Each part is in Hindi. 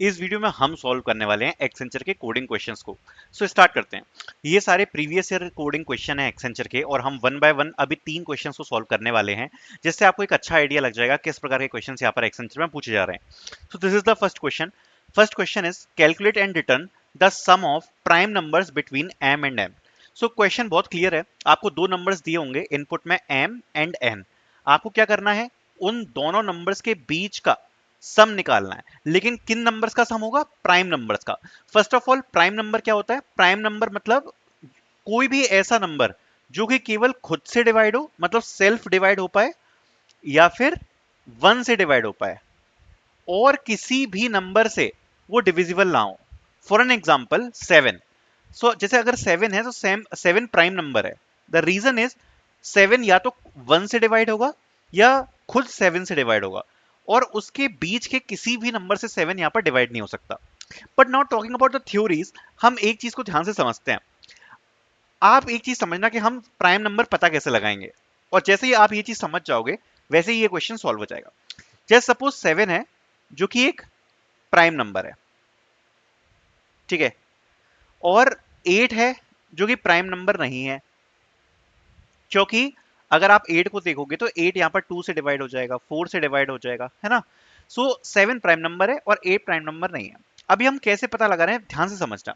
इस वीडियो में हम सॉल्व करने वाले हैं एक्सेंचर के कोडिंग क्वेश्चंस को। सो स्टार्ट करते हैं। ये सारे प्रीवियस ईयर कोडिंग क्वेश्चन है एक्सेंचर के, और हम वन बाय वन अभी 3 क्वेश्चंस को सॉल्व करने वाले हैं, जिससे आपको एक अच्छा आइडिया लग जाएगा किस प्रकार के क्वेश्चंस यहाँ पर एक्सेंचर में पूछे जा रहे हैं। So this is the first question. First question is calculate and return the sum of prime numbers between m and n। So question बहुत क्लियर है। आपको दो नंबर्स दिए होंगे इनपुट में m एंड n। आपको क्या करना है, उन दोनों नंबर्स के बीच का सम निकालना है। लेकिन किन नंबर्स का सम होगा? प्राइम नंबर्स का। First of all, prime number क्या होता है? प्राइम नंबर मतलब कोई भी ऐसा नंबर जो कि केवल खुद से डिवाइड हो, मतलब सेल्फ डिवाइड हो पाए, या फिर वन से डिवाइड हो पाए, और किसी भी नंबर से वो डिविजिबल ना हो। For an example 7। सो जैसे अगर 7 है तो 7 प्राइम नंबर है। द रीजन इज 7 या तो 1 से डिवाइड होगा या खुद 7 से डिवाइड होगा, और उसके बीच के किसी भी नंबर से 7 यहां पर डिवाइड नहीं हो सकता। But not talking about the theories, हम एक चीज को ध्यान से समझते हैं। आप एक चीज समझना कि हम प्राइम नंबर पता कैसे लगाएंगे, और जैसे ही आप ये चीज समझ जाओगे वैसे ही ये क्वेश्चन सॉल्व हो जाएगा। जैसे सपोज 7 है जो कि एक प्राइम नंबर है, ठीक है, और 8 है जो कि प्राइम नंबर नहीं है, क्योंकि अगर आप 8 को देखोगे तो 8 यहां पर 2 से डिवाइड हो जाएगा, 4 से डिवाइड हो जाएगा, है ना। सो 7 प्राइम नंबर है और 8 प्राइम नंबर नहीं है। अभी हम कैसे पता लगा रहे हैं, ध्यान से समझना।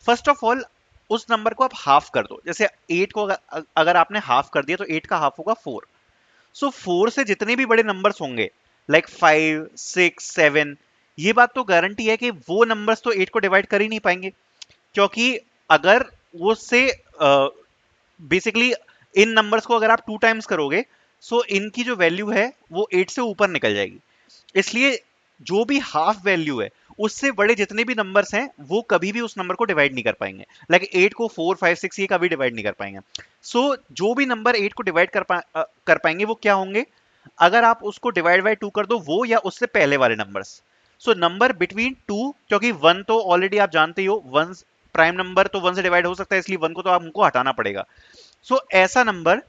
फर्स्ट ऑफ ऑल, उस नंबर को आप हाफ कर दो। जैसे 8 को अगर आपने हाफ कर दिया तो 8 का हाफ होगा 4। सो 4 से जितने भी बड़े नंबर्स होंगे, लाइक 5, 6, 7, ये बात तो गारंटी है कि वो नंबर्स तो 8 को डिवाइड कर ही नहीं पाएंगे, क्योंकि अगर वो से बेसिकली इन नंबर्स को अगर आप 2 टाइम्स करोगे, सो इनकी जो वैल्यू है वो 8 से ऊपर निकल जाएगी। इसलिए जो भी हाफ वैल्यू है, उससे बड़े जितने भी नंबर्स हैं वो कभी भी उस नंबर को डिवाइड नहीं कर पाएंगे। लाइक 8 को 4, 5, 6 ये कभी डिवाइड नहीं कर पाएंगे। सो जो भी नंबर 8 को डिवाइड कर पाएंगे वो क्या होंगे? अगर आप उसको डिवाइड बाय 2 कर दो, वो या उससे पहले वाले नंबर्स। सो नंबर बिटवीन 2, क्योंकि 1 तो ऑलरेडी आप जानते ही हो, 1 प्राइम नंबर तो 1 से डिवाइड हो सकता है, इसलिए 1 को तो आपको हटाना पड़ेगा। सो ऐसा नंबर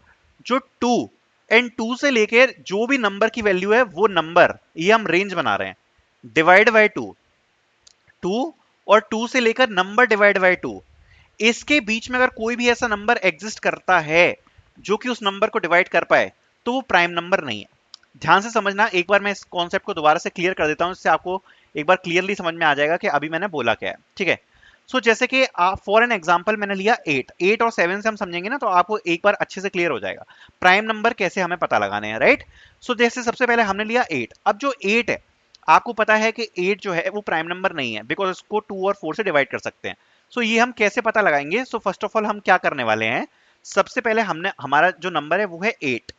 जो 2 एंड 2 से लेकर जो भी नंबर की वैल्यू है वो नंबर, ये हम रेंज बना रहे हैं। डिवाइड बाय 2, 2 और 2 से लेकर नंबर डिवाइड बाय 2, इसके बीच में अगर कोई भी ऐसा नंबर एग्जिस्ट करता है जो कि उस नंबर को डिवाइड कर पाए, तो वो प्राइम नंबर नहीं है। ध्यान से समझना, एक बार मैं इस कॉन्सेप्ट को दोबारा से क्लियर कर देता हूं, इससे आपको एक बार क्लियरली समझ में आ जाएगा कि अभी मैंने बोला क्या है, ठीक है। सो जैसे कि फॉर एन एग्जांपल मैंने लिया 8 और 7 से हम समझेंगे ना, तो आपको एक बार अच्छे से क्लियर हो जाएगा प्राइम नंबर कैसे हमें पता लगाने हैं, राइट। सो जैसे सबसे पहले हमने लिया 8। अब जो 8 है, आपको पता है कि 8 जो है वो प्राइम नंबर नहीं है, बिकॉज इसको 2 और 4 से डिवाइड कर सकते हैं। सो ये हम कैसे पता लगाएंगे? सो फर्स्ट ऑफ ऑल हम क्या करने वाले हैं, सबसे पहले हमने हमारा जो नंबर है वो है 8।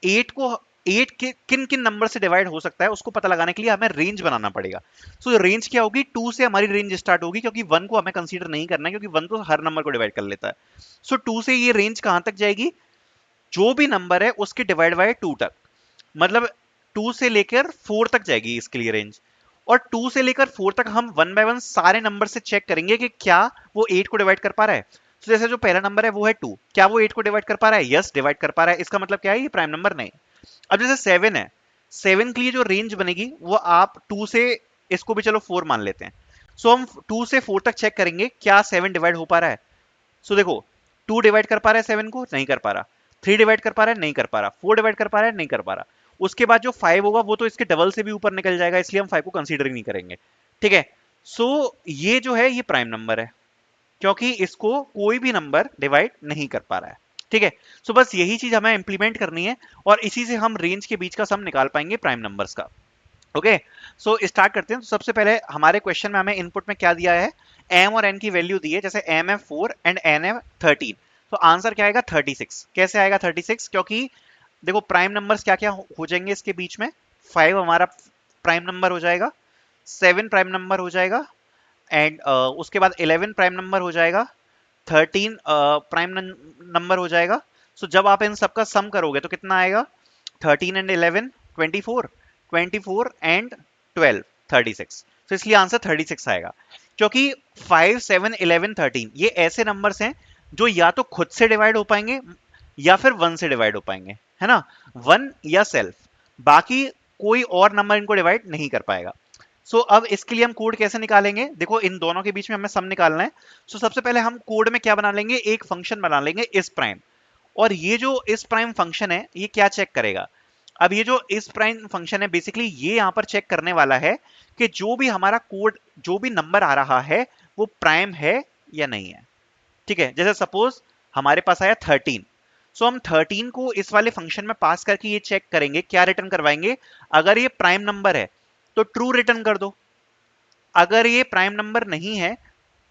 8 को 8 के किन किन नंबर से डिवाइड हो सकता है उसको पता लगाने के लिए हमें रेंज बनाना पड़ेगा। सो रेंज क्या होगी? 2 से हमारी रेंज स्टार्ट होगी, क्योंकि 1 को हमें कंसीडर नहीं करना है, क्योंकि 1 तो हर नंबर को डिवाइड कर लेता है। सो 2 से ये रेंज कहां तक जाएगी? जो भी नंबर है उसके डिवाइड बाय 2 तक, मतलब 2 से लेकर 4 तक जाएगी इसके लिए रेंज। और 2 से लेकर 4 तक हम वन बाय वन सारे नंबर से चेक करेंगे कि क्या वो 8 को डिवाइड कर पा रहा है। तो जैसे जो पहला नंबर है वो है 2, क्या वो 8 को डिवाइड कर पा रहा है? यस, डिवाइड कर पा रहा है। इसका मतलब क्या है? ये प्राइम नंबर नहीं। अब जैसे 7 है, 7 के लिए जो रेंज बनेगी वो आप 2 से, इसको भी चलो 4 मान लेते हैं। सो हम 2 से 4 तक चेक करेंगे क्या 7 डिवाइड हो पा रहा है। सो देखो, 2 डिवाइड कर पा रहा है 7 को? नहीं कर पा रहा। 3 डिवाइड कर पा रहा है? नहीं कर पा रहा। 4 डिवाइड कर पा रहा है? नहीं कर पा रहा। उसके बाद जो 5 होगा वो तो इसके डबल से भी ऊपर निकल जाएगा, इसलिए हम 5 को कंसीडर ही नहीं करेंगे, ठीक है। सो ये जो है ये प्राइम नंबर है, क्योंकि इसको कोई भी नंबर डिवाइड नहीं कर पा रहा है, ठीक है। सो बस यही चीज हमें इंप्लीमेंट करनी है, और इसी से हम रेंज के बीच का सम निकाल पाएंगे प्राइम नंबर्स का। ओके, सो स्टार्ट करते हैं। तो सबसे पहले हमारे क्वेश्चन में हमें इनपुट में क्या दिया है? m और n की वैल्यू दी है। जैसे m है 4 एंड n है 13, तो आंसर क्या आएगा? 36। कैसे आएगा 36? क्योंकि देखो प्राइम नंबर्स क्या क्या हो जाएंगे इसके बीच में। 5 हमारा प्राइम नंबर हो जाएगा, 7 प्राइम नंबर हो जाएगा, एंड उसके बाद 11 प्राइम नंबर हो जाएगा, 13 प्राइम नंबर हो जाएगा। सो जब आप इन सबका सम करोगे तो कितना आएगा? 13 एंड 11 24, 24 एंड 12 36। तो इसलिए आंसर 36 आएगा, क्योंकि 5, 7, 11, 13 ये ऐसे नंबर्स हैं जो या तो खुद से डिवाइड हो पाएंगे या फिर 1 से डिवाइड हो पाएंगे, है ना। 1 या सेल्फ, बाकी कोई और नंबर इनको डिवाइड नहीं कर पाएगा। सो अब इसके लिए हम कोड कैसे निकालेंगे, देखो इन दोनों के बीच में हमें सम निकालना है। सो सबसे पहले हम कोड में क्या बना लेंगे, एक फंक्शन बना लेंगे इस प्राइम। और ये जो इस प्राइम फंक्शन है ये क्या चेक करेगा, अब ये जो इस प्राइम फंक्शन है बेसिकली ये यहां पर चेक करने वाला है कि जो भी हमारा कोड, जो भी नंबर आ रहा है वो प्राइम है या नहीं है। ठीक है, जैसे सपोज हमारे पास आया 13। सो हम 13 को इस वाले फंक्शन में पास करके ये चेक करेंगे, क्या रिटर्न करवाएंगे, अगर ये प्राइम नंबर है तो ट्रू रिटर्न कर दो, अगर ये प्राइम नंबर नहीं है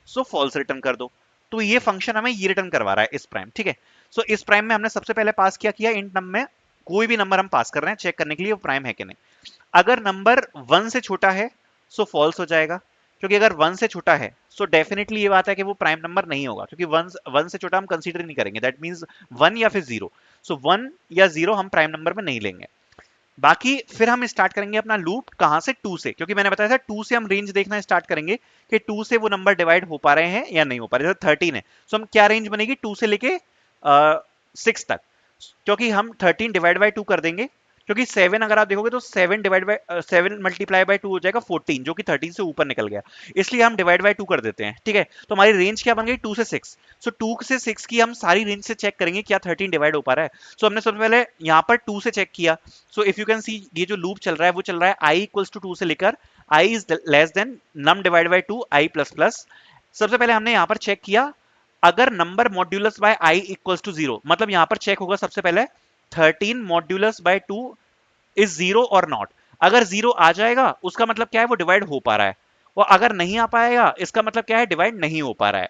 सो फॉल्स रिटर्न कर दो। तो ये फंक्शन हमें ये रिटर्न करवा रहा है इस प्राइम। ठीक है, सो इस प्राइम में हमने सबसे पहले पास किया इंट नम में कोई भी नंबर हम पास कर रहे हैं चेक करने के लिए वो प्राइम है कि नहीं। अगर नंबर 1 से छोटा है सो फॉल्स हो जाएगा, क्योंकि अगर 1 से छोटा है सो डेफिनेटली ये बात है कि वो प्राइम नंबर नहीं होगा, क्योंकि 1 से छोटा हम कंसीडर नहीं करेंगे, दैट मींस 1 या फिर 0। सो 1 या 0 हम प्राइम नंबर में नहीं लेंगे। बाकी फिर हम स्टार्ट करेंगे अपना लूप कहां से, 2 से, क्योंकि मैंने बताया था 2 से हम रेंज देखना स्टार्ट करेंगे कि 2 से वो नंबर डिवाइड हो पा रहे हैं या नहीं हो पा रहे। जैसे 13 है सो हम क्या रेंज बनेगी 2 से लेके 6 तक, क्योंकि हम 13 डिवाइड बाई 2 कर देंगे, क्योंकि 7 अगर आप देखोगे तो 7 डिवाइड बाई 7 मल्टीप्लाई बाई 2 हो जाएगा 14, जो कि 13 से ऊपर निकल गया, इसलिए हम डिवाइड बाई 2 कर देते हैं। ठीक है, तो हमारी रेंज क्या बन गई 2 से 6। सो 2 से 6 की हम सारी रेंज से चेक करेंगे क्या 13 डिवाइड हो पा रहा है। सो हमने सबसे पहले यहाँ पर 2 से चेक किया। So if you can see ये जो लूप चल रहा है वो चल रहा है i इक्वल्स टू 2 से लेकर i is less than num divide by 2 i plus plus. सबसे पहले हमने यहाँ पर चेक किया अगर number modulus by i equals to 0, मतलब यहाँ पर चेक होगा सबसे पहले 13 मॉड्यूलस बाय 2 इज 0 और नॉट। अगर 0 आ जाएगा उसका मतलब क्या है वो डिवाइड हो पा रहा है, और अगर नहीं आ पाएगा इसका मतलब क्या है डिवाइड नहीं हो पा रहा है।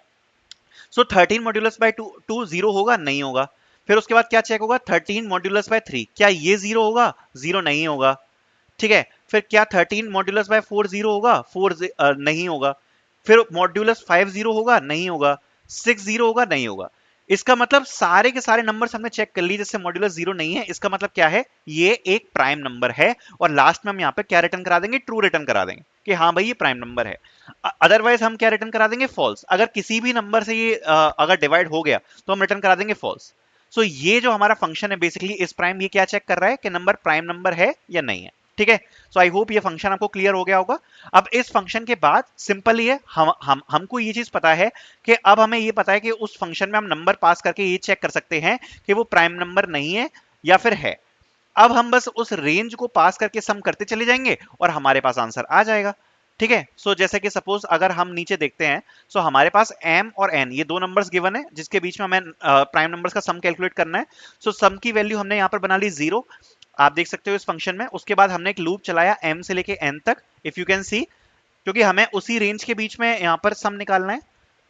सो 13 मॉड्यूलस बाय 2 0 होगा नहीं होगा। फिर उसके बाद क्या चेक होगा 13 मॉड्यूलस बाय 3, क्या ये 0 होगा, 0 नहीं होगा। ठीक है, फिर क्या 13 मॉड्यूलस बाय 4 0 होगा, 4 नहीं होगा। फिर मॉड्यूलस 5 0 होगा नहीं होगा, 6 0 होगा नहीं होगा। इसका मतलब सारे के सारे नंबर्स हमने चेक कर लिए जिससे मॉड्यूलस 0 नहीं है, इसका मतलब क्या है ये एक प्राइम नंबर है। और लास्ट में हम यहाँ पे क्या रिटर्न करा देंगे, ट्रू रिटर्न करा देंगे कि हाँ भाई ये प्राइम नंबर है। अदरवाइज हम क्या रिटर्न करा देंगे, फॉल्स। अगर किसी भी नंबर से ये अगर डिवाइड हो गया तो हम रिटर्न करा देंगे फॉल्स। सो ये जो हमारा फंक्शन है बेसिकली इस प्राइम, ये क्या चेक कर रहा है कि नंबर प्राइम नंबर है या नहीं है। ठीक है, सो आई होप ये फंक्शन आपको क्लियर हो गया होगा। अब इस फंक्शन के बाद सिंपल ही है, हमको ये चीज पता है कि अब हमें ये पता है कि उस फंक्शन में हम नंबर पास करके ये चेक कर सकते हैं कि वो प्राइम नंबर नहीं है या फिर है। अब हम बस उस रेंज को पास करके सम करते चले जाएंगे और हमारे पास आंसर आ जाएगा। ठीक है, सो जैसे कि सपोज अगर हम नीचे देखते हैं, सो हमारे पास m और n ये दो नंबर्स गिवन है जिसके बीच में हमें प्राइम नंबर्स का सम कैलकुलेट करना है। सो सम की वैल्यू हमने यहाँ पर बना ली 0, आप देख सकते हो इस फंक्शन में। उसके बाद हमने एक लूप चलाया m से लेके n तक, इफ यू कैन सी, क्योंकि हमें उसी रेंज के बीच में यहाँ पर सम निकालना है।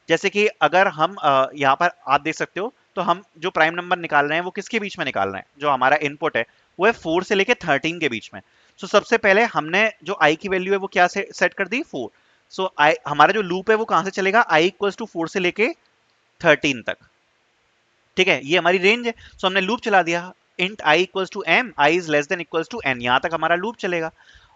जैसे कि अगर हम यहाँ पर आप देख सकते हो तो हम जो प्राइम नंबर निकाल रहे हैं वो किसके बीच में निकाल रहे हैं, जो हमारा इनपुट है वो है 4 से लेके 13 के बीच में। सो सबसे पहले हमने जो i की वैल्यू है वो क्या से सेट कर दी 4। सो i हमारा जो लूप है वो कहां से चलेगा, i इक्वल्स टू 4 से लेके 13 तक। ठीक है, ये हमारी रेंज है। सो हमने लूप चला दिया int i equals to m, i is less than equals to n, यहां तक हमारा लूप चलेगा।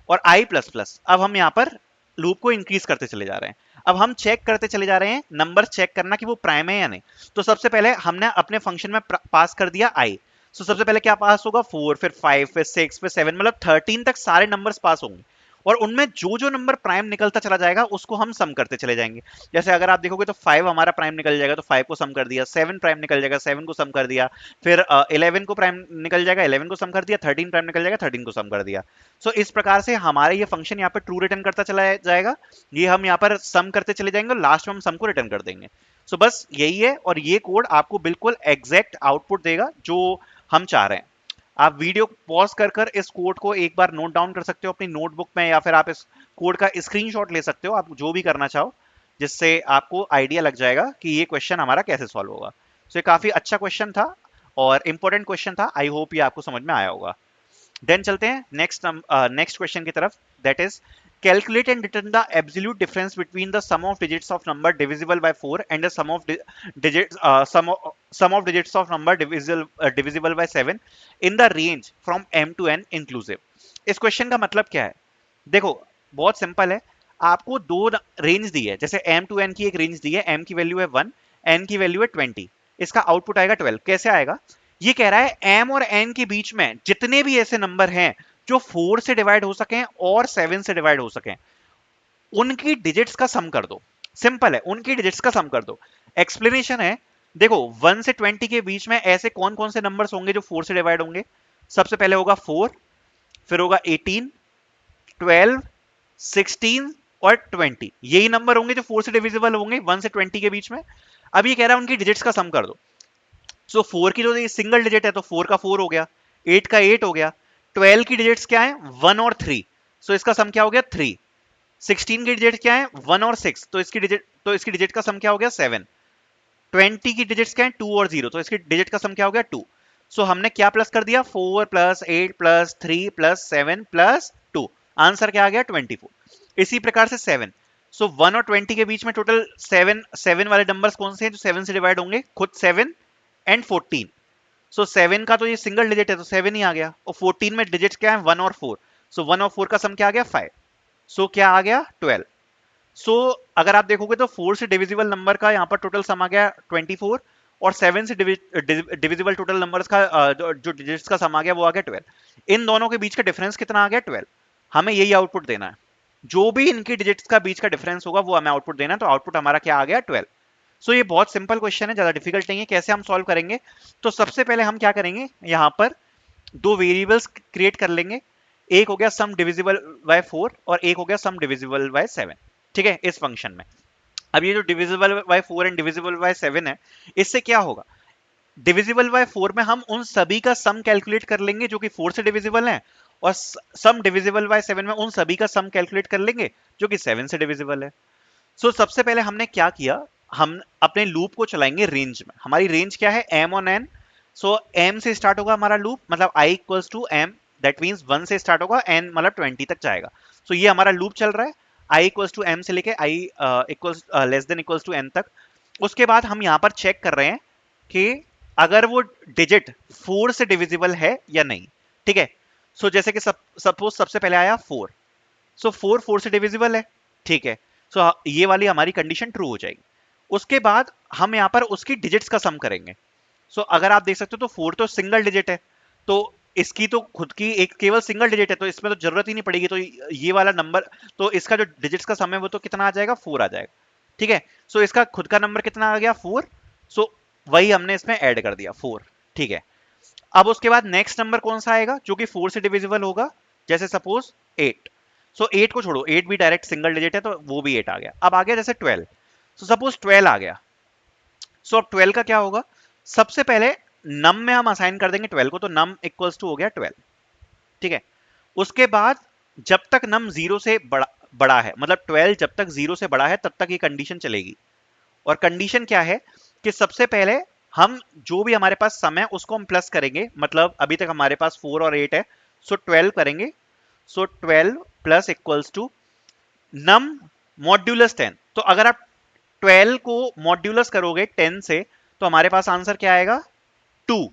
और i प्लस प्लस, अब हम यहाँ पर लूप को इंक्रीज करते चले जा रहे हैं। अब हम चेक करते चले जा रहे हैं नंबर चेक करना कि वो प्राइम है या नहीं। तो सबसे पहले हमने अपने फंक्शन में पास कर दिया i। सो सबसे पहले क्या पास होगा 4, फिर 5, फिर 6, फिर 7, मतलब 13 तक सारे नंबर्स पास होंगे। और उनमें जो जो नंबर प्राइम निकलता चला जाएगा उसको हम सम करते चले जाएंगे। जैसे अगर आप देखोगे तो 5 हमारा प्राइम निकल जाएगा तो 5 को सम कर दिया, 7 प्राइम निकल जाएगा 7 को सम कर दिया, फिर 11 को प्राइम निकल जाएगा 11 को सम कर दिया, 13 प्राइम निकल जाएगा 13 को सम कर दिया। सो इस प्रकार से हमारा ये फंक्शन यहाँ पर ट्रू रिटर्न करता चला जाएगा। ये हम यहाँ पर सम करते चले जाएंगे और लास्ट में हम सम को रिटर्न कर देंगे। सो बस यही है, और ये कोड आपको बिल्कुल एग्जैक्ट आउटपुट देगा जो हम चाह रहे हैं। आप वीडियो पॉज कर कर इस कोड को एक बार नोट डाउन कर सकते हो अपनी नोटबुक में, या फिर आप इस कोड का स्क्रीनशॉट ले सकते हो, आप जो भी करना चाहो, जिससे आपको आइडिया लग जाएगा कि ये क्वेश्चन हमारा कैसे सॉल्व होगा। सो ये काफी अच्छा क्वेश्चन था और इंपॉर्टेंट क्वेश्चन था, आई होप ये आपको समझ में आया होगा। देन चलते हैं नेक्स्ट क्वेश्चन की तरफ, that is calculate and return the absolute difference between the sum of digits of number divisible by 4 and the sum of digits of number divisible by 7 in the range from m to n inclusive। इस क्वेश्चन का मतलब क्या है, देखो बहुत सिंपल है। आपको दो रेंज दी है, जैसे m to n की एक रेंज दी है, m की वैल्यू है 1, n की वैल्यू है 20, इसका आउटपुट आएगा 12। कैसे आएगा, ये कह रहा है m और n के बीच में जितने भी ऐसे नंबर हैं जो 4 से डिवाइड हो सकें और 7 से डिवाइड हो सकें, उनकी डिजिट्स का सम कर दो। सिंपल है, उनकी डिजिट्स का सम कर दो। एक्सप्लेनेशन है, देखो 1 से 20 के बीच में ऐसे कौन कौन से नंबर्स होंगे जो 4 से डिवाइड होंगे? सबसे पहले होगा 4, फिर होगा 18, 12, 16 और 20। यही नंबर होंगे जो 4 से डिविजिबल होंगे 1 से 20 के बीच में। अब ये कह रहा है उनकी डिजिट्स का सम कर दो। सो 4 की जो ये सिंगल डिजिट है तो 4 का 4 हो गया, 8 का 8 हो गया, 12 की डिजिट्स क्या है? 1 और 3, सो इसका सम क्या हो गया? 3। 16 की डिजिट क्या है? 1 और 6, तो इसकी डिजिट का सम क्या हो गया? 7। 20 की डिजिट्स क्या है? 2 और 0, तो इसकी डिजिट का सम क्या हो गया? 2। सो हमने क्या प्लस कर दिया? 4 plus 8 plus 3 plus 7 plus 2, answer क्या आ गया? 24। इसी प्रकार से 7, सो 1 और 20 के बीच में टोटल 7 7 वाले नंबर्स कौन से हैं जो 7 से डिवाइड होंगे? खुद 7 एंड 14। सो 7 का तो ये सिंगल डिजिट है तो 7 ही आ गया, और 14 में डिजिट्स क्या है? 1 और 4, सो 1 और 4 का सम क्या आ गया? 5। सो क्या आ गया? 12। सो अगर आप देखोगे तो 4 से डिविजिबल नंबर का यहाँ पर टोटल सम आ गया 24, और 7 से डिविजिबल टोटल नंबर्स का जो डिजिट्स का सम आ गया वो आ गया 12। इन दोनों के बीच का डिफरेंस कितना आ गया? 12। हमें यही आउटपुट देना है, जो भी इनकी डिजिट्स का बीच का डिफरेंस होगा वो हमें आउटपुट देना है, तो आउटपुट हमारा क्या आ गया? 12। सो ये बहुत सिंपल क्वेश्चन है, ज्यादा डिफिकल्ट नहीं है। कैसे हम सॉल्व करेंगे? तो सबसे पहले हम क्या करेंगे, यहाँ पर दो वेरिएबल्स क्रिएट कर लेंगे। एक हो गया सम डिविजिबल बाय 4 और एक हो गया सम डिविजिबल बाय 7। ठीक है, इस फंक्शन में अब ये जो divisible by 4 and divisible by 7 है, इससे क्या होगा? डिविजिबल बाय 4 में हम उन सभी का सम कैलकुलेट कर लेंगे जो कि 4 से डिविजिबल है, और सम डिविजिबल बाय 7 में उन सभी का सम कैलकुलेट कर लेंगे जो कि 7 से डिविजिबल है। सो सबसे पहले हमने क्या किया, हम अपने लूप को चलाएंगे रेंज में। हमारी रेंज क्या है? m on n। So m से स्टार्ट होगा हमारा लूप, मतलब i equals to m, that means 1 से स्टार्ट होगा, n मतलब 20 तक जाएगा। सो ये हमारा लूप चल रहा है, i इक्वल्स टू m से लेके i equals less than equals to n तक। उसके बाद हम यहाँ पर चेक कर रहे हैं कि अगर वो डिजिट 4 से डिविजिबल है या नहीं। ठीक है, सो जैसे कि सपोज सबसे पहले आया 4, सो 4 से डिविजिबल है। ठीक है, सो ये वाली हमारी कंडीशन ट्रू हो जाएगी। उसके बाद हम यहाँ पर उसकी डिजिट्स का सम करेंगे। सो अगर आप देख सकते हो तो 4 तो सिंगल डिजिट है, तो इसकी तो खुद की एक केवल सिंगल डिजिट है, तो इसमें तो जरूरत ही नहीं पड़ेगी, तो ये वाला नंबर, तो इसका जो डिजिट्स का सम है वो तो कितना आ जाएगा? 4 आ जाएगा। ठीक है, सो इसका खुद का नंबर कितना आ गया? 4। सो वही हमने इसमें ऐड कर दिया 4। ठीक है, अब उसके बाद नेक्स्ट नंबर कौन सा आएगा जो कि 4 से डिविजिबल होगा? जैसे सपोज 8। सो 8 को छोड़ो, 8 भी डायरेक्ट सिंगल डिजिट है तो वो भी 8 आ गया। अब आ गया जैसे 12, सो सपोज 12 आ गया। सो अब 12 का क्या होगा? सबसे पहले नम में हम असाइन कर देंगे 12 को, तो नम इक्वल्स टू हो गया 12। ठीक है, उसके बाद जब तक नम 0 से बड़ा बड़ा है, मतलब 12 जब तक 0 से बड़ा है तब तक ये कंडीशन चलेगी। और कंडीशन क्या है कि सबसे पहले हम जो भी हमारे पास सम है उसको हम प्लस करेंगे, मतलब अभी तक हमारे पास 4 और 8 है, सो 12 करेंगे। So 12 plus equals to num modulus 10। तो अगर आप 12 को मॉड्यूलस करोगे 10 से तो हमारे पास आंसर क्या आएगा? 2।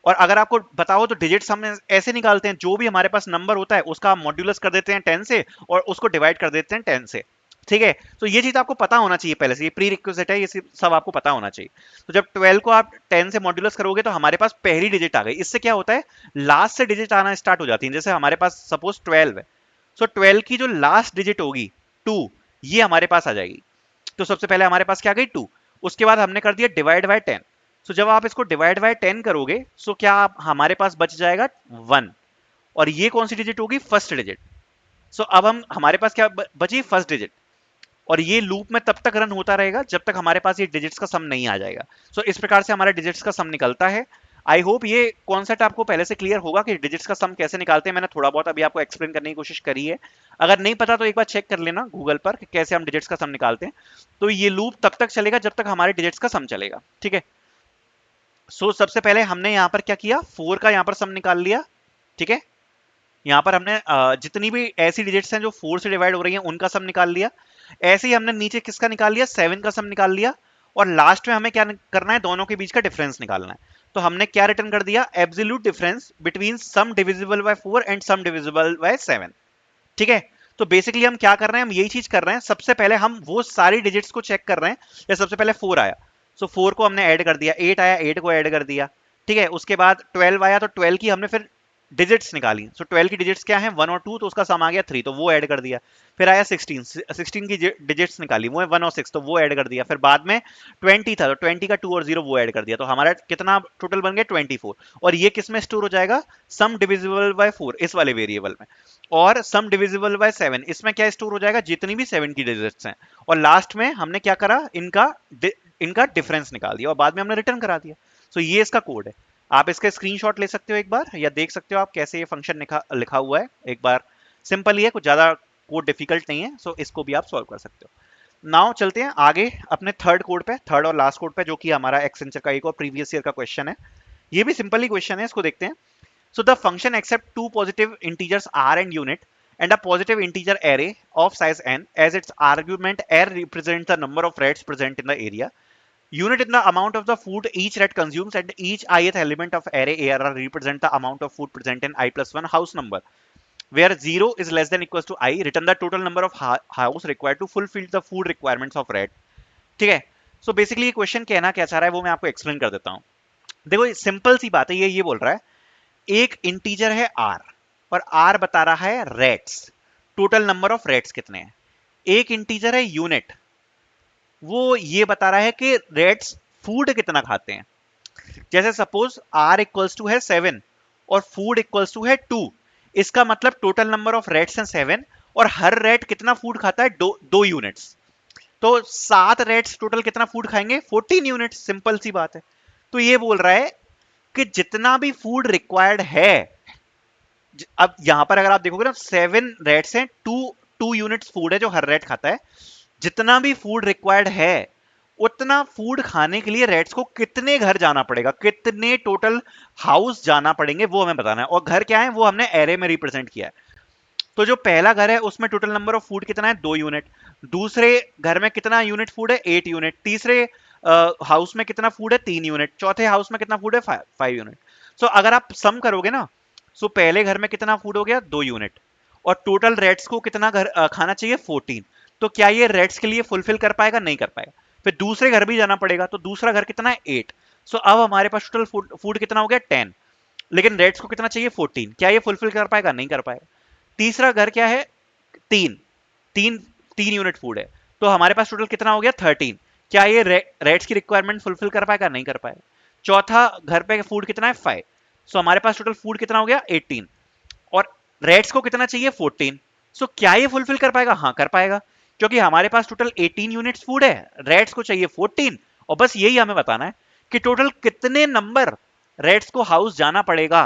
और अगर आपको बताओ तो डिजिट्स हम ऐसे निकालते हैं, जो भी हमारे पास नंबर होता है उसका मॉड्यूलस कर देते हैं 10 से और उसको डिवाइड कर देते हैं 10 से। ठीक है, तो ये चीज आपको पता होना चाहिए पहले से, ये प्री रिक्विजिट है, ये सब आपको पता होना चाहिए। तो जब 12 को आप 10 से मॉड्यूलस करोगे तो हमारे पास पहली डिजिट आ गई। इससे क्या होता है, लास्ट से डिजिट आना स्टार्ट हो जाती है। जैसे हमारे पास सपोज 12 है, सो 12 की जो लास्ट डिजिट होगी 2, ये हमारे पास आ जाएगी। तो सबसे पहले हमारे पास क्या आ गई? 2। उसके बाद हमने कर दिया डिवाइड बाय 10। सो जब आप इसको डिवाइड बाय 10 करोगे सो क्या हमारे पास बच जाएगा? 1। और ये कौन सी डिजिट होगी? First digit. सो अब हम हमारे पास क्या बची? First digit. और ये लूप में तब तक रन होता रहेगा जब तक हमारे पास ये डिजिट्स का सम नहीं आ जाएगा। सो इस प्रकार से हमारा डिजिट्स का सम निकलता है। आई होप ये कॉन्सेप्ट आपको पहले से क्लियर होगा कि डिजिट्स का सम कैसे निकालते हैं। मैंने थोड़ा बहुत अभी आपको एक्सप्लेन करने की कोशिश करी है। अगर नहीं पता तो एक बार चेक कर लेना गूगल पर कि कैसे हम डिजिट्स का सम निकालते हैं। तो ये लूप तब तक चलेगा जब तक हमारे डिजिट्स का सम चलेगा। ठीक है, सो सबसे पहले हमने यहाँ पर क्या किया? 4 का यहाँ पर सम निकाल लिया। ठीक है, यहाँ पर हमने जितनी भी ऐसी डिजिट्स हैं जो 4 से डिवाइड हो रही हैं उनका सम निकाल लिया। ऐसे ही हमने नीचे किसका निकाल लिया? 7 का सम निकाल लिया। और लास्ट में हमें क्या करना है? दोनों के बीच का डिफरेंस निकालना है। तो हमने क्या रिटर्न कर दिया? Absolute difference between sum divisible by 4 and sum divisible by 7। ठीक है, तो बेसिकली हम क्या कर रहे हैं? हम यही चीज कर रहे हैं। सबसे पहले हम वो सारी डिजिट्स को चेक कर रहे हैं। या सबसे पहले 4 आया, सो 4 को हमने ऐड कर दिया, 8 आया, 8 को ऐड कर दिया। ठीक है, उसके बाद 12 आया तो 12 की हमने फिर डिजिट्स निकाली। सो 12 की डिजिट्स क्या है, 1 और 2, तो उसका सम आ गया 3, तो वो ऐड कर दिया। फिर आया 16 की डिजिट्स निकाली, वो है 1 और 6, तो वो ऐड कर दिया। फिर बाद में 20 था, तो 20 का 2 और 0 वो ऐड कर दिया, तो हमारा कितना टोटल बन गया 24। और ये किस में स्टोर हो जाएगा, सम डिविजिबल बाय 4 इस वाले वेरिएबल में, और सम डिविजिबल बाय 7 इसमें क्या स्टोर हो जाएगा, जितनी भी 7 की डिजिट्स हैं। और लास्ट में हमने क्या करा, इनका डिफरेंस निकाल दिया और बाद में हमने रिटर्न करा दिया। सो ये इसका कोड है। आप इसका स्क्रीनशॉट ले सकते हो एक बार, या देख सकते हो आप कैसे ये फंक्शन लिखा हुआ है एक बार। सिंपल ही है, कुछ ज्यादा कोड डिफिकल्ट नहीं है, सो इसको भी आप सॉल्व कर सकते हो। नाउ चलते हैं आगे अपने थर्ड कोड पे, थर्ड और लास्ट कोड पे, जो कि हमारा एक्सेंचर का एक और प्रीवियस ईयर का क्वेश्चन है। ये भी सिंपल ही क्वेश्चन है, इसको देखते हैं। So the function accept two positive integers r and unit and a positive integer array of size n as its argument r represents the number of rats present in the area. Unit in the amount of the food each rat consumes, and each ith element of array ARR represent the amount of food present in I plus 1 house number, where 0 is less than equals to I. Return the total number of house required to fulfill the food requirements of rat. ठीक है। सो बेसिकली ये क्वेश्चन कहना क्या चाह रहा है वो मैं आपको एक्सप्लेन कर देता हूँ। देखो सिंपल सी बात है, ये बोल रहा है एक इंटीजर है r और r बता रहा है rates, total number of rates कितने हैं। एक इंटीजर है यूनिट, वो ये बता रहा है कि रेट्स फूड कितना खाते हैं। जैसे सपोज r इक्वल्स टू है 7 और फूड इक्वल्स टू है 2, इसका मतलब टोटल नंबर ऑफ रेट्स हैं 7 और हर रेट कितना फूड खाता है, दो यूनिट्स। तो 7 रेट्स टोटल कितना फूड खाएंगे, 14 यूनिट्स, सिंपल सी बात है। तो ये बोल रहा है कि जितना भी फूड रिक्वायर्ड है, अब यहां पर अगर आप देखोगे ना 7 रेट्स हैं, टू यूनिट्स फूड है जो हर रेट खाता है। जितना भी फूड रिक्वायर्ड है उतना फूड खाने के लिए रेट्स को कितने घर जाना पड़ेगा, कितने टोटल हाउस जाना पड़ेंगे, वो हमें बताना है। और घर क्या है वो हमने एरे में रिप्रेजेंट किया है। तो जो पहला घर है उसमें टोटल नंबर ऑफ फूड कितना है, 2 यूनिट। दूसरे घर में कितना यूनिट फूड है, 8 यूनिट। तीसरे हाउस में कितना फूड है, 3 यूनिट। चौथे हाउस में कितना फूड है, 5 यूनिट। सो अगर आप सम करोगे ना, सो पहले घर में कितना फूड हो गया, 2 यूनिट, और टोटल रेट्स को कितना घर खाना चाहिए, 14। तो क्या ये रेट्स के लिए फुलफिल कर पाएगा, नहीं कर पाएगा। फिर दूसरे घर भी जाना पड़ेगा, तो दूसरा घर कितना है, 8। सो अब हमारे पास टोटल फूड कितना हो गया, 10, लेकिन रेट्स को कितना चाहिए, 14। क्या ये फुलफिल कर पाएगा, नहीं कर पाएगा। तीसरा घर क्या है, 3, तीन 3 यूनिट फूड है, तो हमारे पास टोटल कितना हो गया, 13। क्या ये रेट्स की रिक्वायरमेंट फुलफिल कर पाएगा, नहीं कर पाएगा। चौथा घर पे फूड कितना है, 5। सो हमारे पास टोटल फूड कितना हो गया, 18, और रेट्स को कितना चाहिए, 14। सो क्या ये फुलफिल कर पाएगा, हाँ कर पाएगा, क्योंकि हमारे पास टोटल 18 यूनिट्स फूड है, रेट्स को चाहिए 14, और बस यही हमें बताना है कि टोटल कितने नंबर रेट्स को हाउस जाना पड़ेगा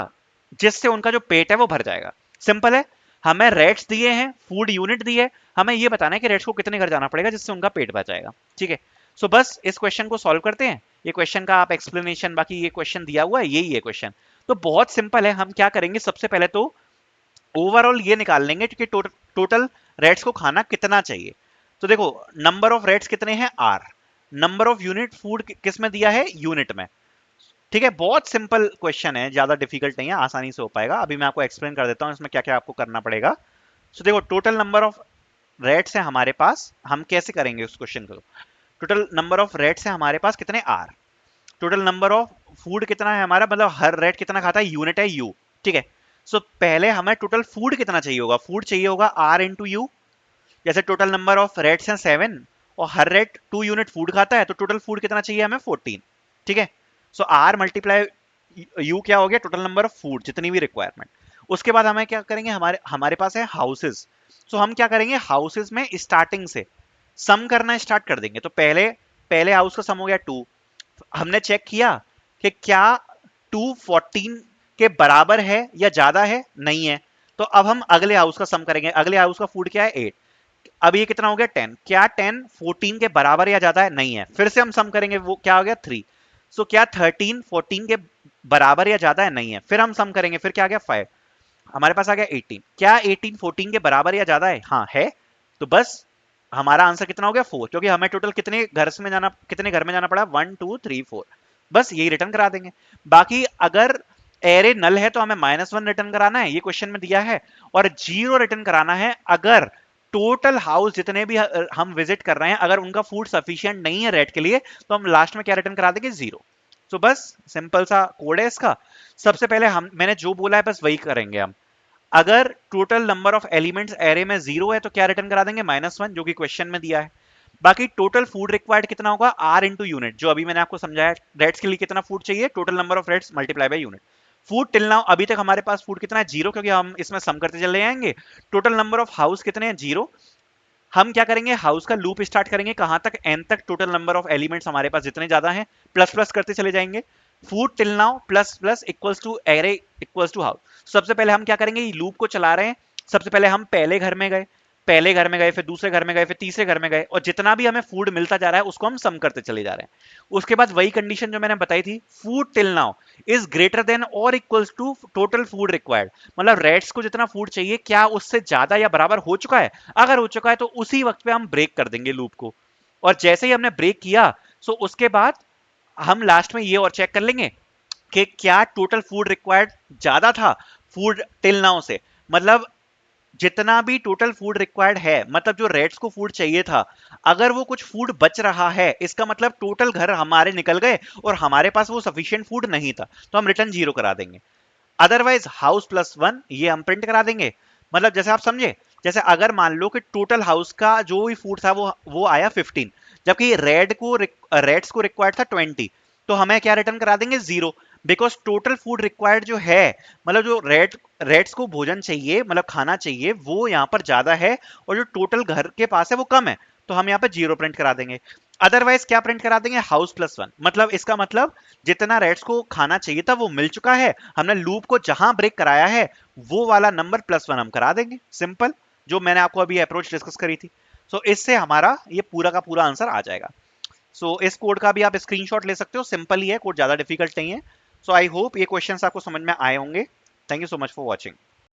जिससे उनका जो पेट है वो भर जाएगा। सिंपल है, हमें रेट्स दिए हैं, फूड यूनिट दी है, हमें ये बताना है कि रेट्स को कितने घर जाना पड़ेगा जिससे उनका पेट भर जाएगा। ठीक है। सो बस इस क्वेश्चन को सॉल्व करते हैं। ये क्वेश्चन का आप एक्सप्लेनेशन, बाकी ये क्वेश्चन दिया हुआ है, यही है क्वेश्चन। तो बहुत सिंपल है, हम क्या करेंगे, सबसे पहले तो ओवरऑल ये निकाल लेंगे कि टोटल रेट्स को खाना कितना चाहिए। तो देखो नंबर ऑफ रेट्स कितने हैं, r। Number of unit food किस में दिया है, यूनिट में। ठीक है, बहुत सिंपल क्वेश्चन है, ज्यादा डिफिकल्ट नहीं है, आसानी से हो पाएगा। अभी मैं आपको एक्सप्लेन कर देता हूं इसमें क्या क्या आपको करना पड़ेगा। सो देखो टोटल नंबर ऑफ रेट्स है हमारे पास, हम कैसे करेंगे उस क्वेश्चन को। टोटल नंबर ऑफ रेट्स है हमारे पास कितने, r। Total number of food कितना है हमारा, मतलब हर रेट कितना खाता है, यूनिट है u। ठीक है। सो पहले हमें टोटल फूड कितना चाहिए होगा, फूड चाहिए होगा r इंटू यू। जैसे टोटल नंबर ऑफ रेट्स हैं 7 और हर रेट 2 यूनिट फूड खाता है, तो टोटल फूड कितना चाहिए हमें, 14। ठीक है। सो r मल्टीप्लाई u क्या हो गया, टोटल नंबर ऑफ फूड जितनी भी रिक्वायरमेंट। उसके बाद हमें क्या करेंगे, हमारे हमारे पास है हाउसेस। सो हम क्या करेंगे, हाउसेस में स्टार्टिंग से सम करना स्टार्ट कर देंगे। तो पहले पहले हाउस का सम हो गया 2, हमने चेक किया कि क्या 2 14 के बराबर है या ज्यादा है, नहीं है। तो अब हम अगले हाउस का सम करेंगे, अगले हाउस का फूड क्या है, 8। अब ये कितना हो गया, 10। क्या 10 14 के बराबर या ज्यादा है, नहीं है। फिर से हम सम करेंगे, वो क्या हो गया, 3। सो क्या 13 14 के बराबर या ज्यादा है, नहीं है। फिर हम सम करेंगे, फिर क्या आ गया, 5। हमारे पास आ गया 18। क्या 18 14 के बराबर या ज्यादा है, हाँ है। तो बस हमारा आंसर कितना हो गया, 4, क्योंकि हमें टोटल कितने घर में जाना पड़ा, 1 2 3 4। बस यही रिटर्न करा देंगे। बाकी अगर एरे नल है तो हमें -1 रिटर्न कराना है, ये क्वेश्चन में दिया है। और 0 रिटर्न कराना है अगर टोटल हाउस जितने भी हम विजिट कर रहे हैं, अगर उनका फूड सफिशिएंट नहीं है रेट के लिए, तो हम लास्ट में क्या रिटर्न करा देंगे, 0। सो बस सिंपल सा कोड है इसका। सबसे पहले हम मैंने जो बोला है बस वही करेंगे हम। अगर total number of elements array में 0 है तो क्या रिटर्न करा देंगे, -1, जो कि क्वेश्चन में दिया है। बाकी टोटल फूड रिक्वायर्ड कितना होगा, आर इंटू यूनिट, जो अभी मैंने आपको समझाया। रेट्स के लिए कितना फूड चाहिए, total number of rates multiply by unit. Food till now अभी तक हमारे पास फूड कितना है, 0, क्योंकि हम इसमें सम करते चले जाएंगे। टोटल नंबर ऑफ हाउस कितने हैं, 0। हम क्या करेंगे, हाउस का लूप स्टार्ट करेंगे कहां तक, एन तक। टोटल नंबर ऑफ एलिमेंट्स हमारे पास जितने ज्यादा हैं प्लस प्लस करते चले जाएंगे। Food till now plus plus equals to array equals to house. सबसे पहले हम क्या करेंगे, ये लूप को चला रहे हैं। सबसे पहले हम पहले घर में गए, पहले घर में गए, फिर दूसरे घर में गए, फिर तीसरे घर में गए, और जितना भी हमें फूड मिलता जा रहा है उसको हम सम करते चले जा रहे हैं। उसके बाद वही कंडीशन जो मैंने बताई थी, food till now is greater than और equals to total food required. मतलब रेट्स को जितना फूड चाहिए क्या उससे ज्यादा या बराबर हो चुका है। अगर हो चुका है तो उसी वक्त पे हम ब्रेक कर देंगे लूप को। और जैसे ही हमने ब्रेक किया, सो उसके बाद हम लास्ट में ये और चेक कर लेंगे कि क्या टोटल फूड रिक्वायर्ड ज्यादा था फूड टिल नाउ से। मतलब जितना भी टोटल फूड रिक्वायर्ड है, मतलब जो रेड्स को फूड चाहिए था, अगर वो कुछ फूड बच रहा है, इसका मतलब टोटल घर हमारे निकल गए और हमारे पास वो सफिशिएंट फूड नहीं था, तो हम रिटर्न 0 करा देंगे। अदरवाइज हाउस प्लस 1 ये हम प्रिंट करा देंगे। मतलब जैसे आप समझे, जैसे अगर मान लो कि टोटल हाउस का जो भी फूड था वो आया 15, जबकि रेड्स को रिक्वायर्ड था 20, तो हमें क्या रिटर्न करा देंगे, 0। बिकॉज टोटल फूड रिक्वायर्ड जो है, मतलब जो रेड्स को भोजन चाहिए, मतलब खाना चाहिए, वो यहाँ पर ज्यादा है, और जो टोटल घर के पास है वो कम है, तो हम यहाँ पर 0 प्रिंट करा देंगे। अदरवाइज क्या प्रिंट करा देंगे, हाउस प्लस 1। मतलब इसका मतलब जितना रेड्स को खाना चाहिए था वो मिल चुका है, हमने लूप को जहां ब्रेक कराया है वो वाला नंबर +1 हम करा देंगे। सिंपल, जो मैंने आपको अभी अप्रोच डिस्कस करी थी। सो इससे हमारा ये पूरा का पूरा आंसर आ जाएगा। सो इस कोड का भी आप स्क्रीनशॉट ले सकते हो, सिंपल ही है कोड, ज्यादा डिफिकल्ट नहीं है। सो आई होप ये क्वेश्चंस आपको समझ में आए होंगे। Thank you so much for watching.